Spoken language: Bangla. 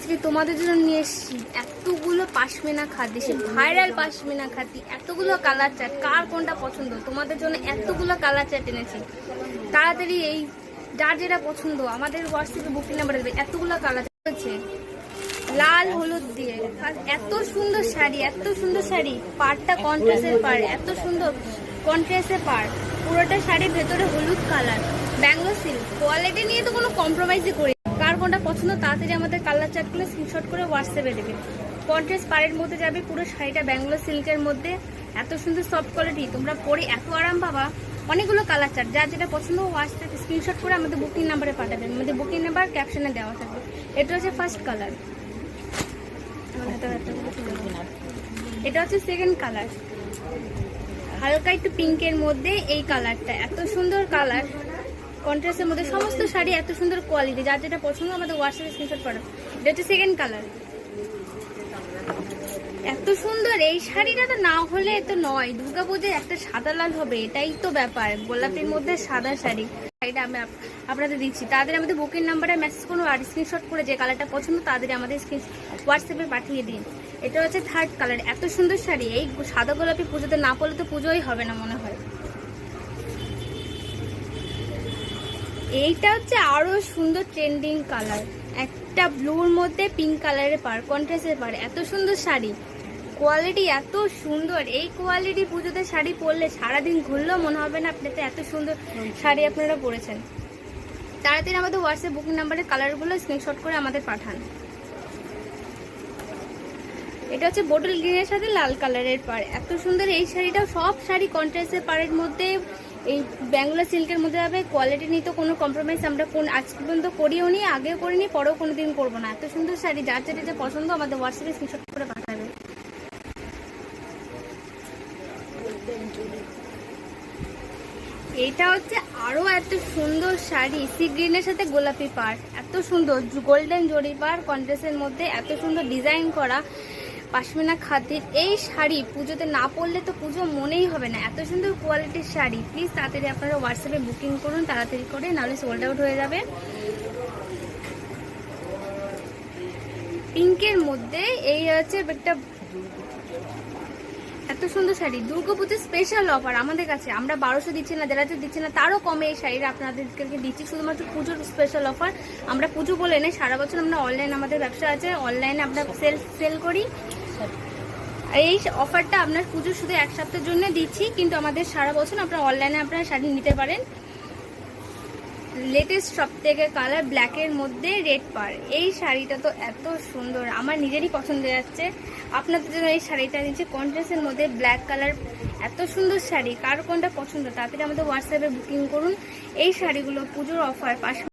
আজকে তোমাদের জন্য নিয়ে এসেছি এতগুলো পাশমিনা খাদি, সে ভাইরাল পাশমিনা খাদি, এতগুলো কালার চার্ট। কার কোনটা পছন্দ তোমাদের জন্য এতগুলো কালার চার্ট এনেছি। তাড়াতাড়ি এই যার যেটা পছন্দ আমাদের হোয়াটসঅ্যাপে বুকিং নাম্বার দেবে। এতগুলো কালার আছে লাল হলুদ দিয়ে, এত সুন্দর শাড়ি, এত সুন্দর শাড়ি। পাড়টা কন্ট্রাস্টের পাড়, এত সুন্দর কন্ট্রাস্টের পাড়, পুরোটা শাড়ির ভেতরে হলুদ কালার, ব্যাঙ্গলো সিল্ক। কোয়ালিটি নিয়ে তো কোনো কম্প্রোমাইজই করি। কার কোনটা পছন্দ তাড়াতাড়ি আমাদের কালার চার্টগুলো স্ক্রিনশট করে হোয়াটসঅ্যাপে দেবে। কন্ট্রাস্ট পাড়ের মধ্যে যাবে, পুরো শাড়িটা ব্যাঙ্গলো সিল্কের মধ্যে, এত সুন্দর সফট কোয়ালিটি, তোমরা পরে এত আরাম পাবা। অনেকগুলো কালার চার্ট, যার যেটা পছন্দ হোয়াটসঅ্যাপে স্ক্রিনশট করে আমাদের বুকিং নাম্বারে পাঠাবেন। আমাদের বুকিং নাম্বার ক্যাপশনে দেওয়া থাকবে। এটা হচ্ছে ফার্স্ট কালার, এটা হচ্ছে সেকেন্ড কালার, হালকা একটু পিঙ্কের মধ্যে এই কালারটা, এত সুন্দর কালার কন্ট্রাস্টের মধ্যে। সমস্ত শাড়ি এত সুন্দর কোয়ালিটি, যার যেটা পছন্দ আমাদের হোয়াটসঅ্যাপে স্ক্রিনশট করো। এটা হচ্ছে সেকেন্ড কালার, এত সুন্দর। এই শাড়িটা তো না হলে তো নয়, দুর্গাপূজায় একটা সাদা লাল হবে, এটাই তো ব্যাপার। গোলাপির মধ্যে সাদা শাড়ি, শাড়িটা আমি আপনাদের দিচ্ছি। তাদের আমাদের বুকিং নাম্বারে মেসেজ করুন আর স্ক্রিনশট করে যে কালারটা পছন্দ তাদের আমাদের হোয়াটসঅ্যাপে পাঠিয়ে দিন। এটা হচ্ছে থার্ড কালার, এত সুন্দর শাড়ি। এই সাদা গোলাপি পুজোতে না পড়লে তো পুজোই হবে না মনে হয়। এইটা হচ্ছে আরো সুন্দর ট্রেন্ডিং কালার, একটা ব্লুর মধ্যে পিঙ্ক কালারের পার, কন্ট্রাস্টের পার, এত সুন্দর শাড়ি। কোয়ালিটি এত সুন্দর, এই কোয়ালিটি পুজোতে শাড়ি পরলে সারাদিন ঘুরলেও মনে হবে না আপনাদের এত সুন্দর শাড়ি আপনারা পরেছেন। তাড়াতাড়ি আমাদের হোয়াটসঅ্যাপ বুকিং নাম্বারের কালারগুলো স্ক্রিনশট করে আমাদের পাঠান। এটা হচ্ছে বোটল গ্রিনের সাথে লাল কালারের পার, এত সুন্দর এই শাড়িটাও। সব শাড়ি কন্ট্রাস্টের পাড়ের মধ্যে, এই ব্যাঙ্গলো সিল্কের মধ্যে হবে। কোয়ালিটি নিয়ে তো কোনো কম্প্রোমাইজ আমরা আজ পর্যন্ত করিও নি, আগেও করিনি, পরেও কোনোদিন করবো না। এত সুন্দর শাড়ি, যার যেটা যে পছন্দ আমাদের হোয়াটসঅ্যাপে স্ক্রিনশট করে পাঠাবে। এটা হচ্ছে আরো এত সুন্দর শাড়ি, সি গ্রিনের সাথে গোলাপি পাড়, এত সুন্দর গোল্ডেন জরি পাড় কন্ট্রাস্টের মধ্যে, এত সুন্দর ডিজাইন করা পাশমিনা খাদির এই শাড়ি। পুজোতে না পরলে তো পুজো মনেই হবে না, এত সুন্দর কোয়ালিটির শাড়ি। প্লিজ তাড়াতাড়ি আপনারা হোয়াটসঅ্যাপে বুকিং করুন তাড়াতাড়ি করে, নাহলে সোল্ড আউট হয়ে যাবে। পিঙ্কের মধ্যে এই হচ্ছে একটা এত সুন্দর শাড়ি, দুর্গাপুজোর স্পেশাল অফার আমাদের কাছে। আমরা 1200 দিচ্ছি না, যারা দিচ্ছি না তারও কমে এই শাড়িটা আপনাদেরকে দিচ্ছি, শুধুমাত্র পুজোর স্পেশাল অফার। আমরা পুজো বলে নেই, সারা বছর আমরা অনলাইন, আমাদের ব্যবসা আছে, অনলাইনে আমরা সেল করি। এই অফারটা আপনার পুজো শুধু এক সপ্তাহের জন্য দিচ্ছি, কিন্তু আমাদের সারা বছর আপনারা অনলাইনে আপনারা শাড়ি নিতে পারেন। লেটেস্ট সব থেকে কালার ব্ল্যাকের মধ্যে রেড পার, এই শাড়িটা তো এত সুন্দর, আমার নিজেরই পছন্দ যাচ্ছে। আপনাদের জন্য এই শাড়িটা দিচ্ছে কন্ট্রাস্টের মধ্যে ব্ল্যাক কালার, এত সুন্দর শাড়ি। কার কোনটা পছন্দ তাড়াতাড়ি আমাদের হোয়াটসঅ্যাপে বুকিং করুন। এই শাড়িগুলো পুজোর অফার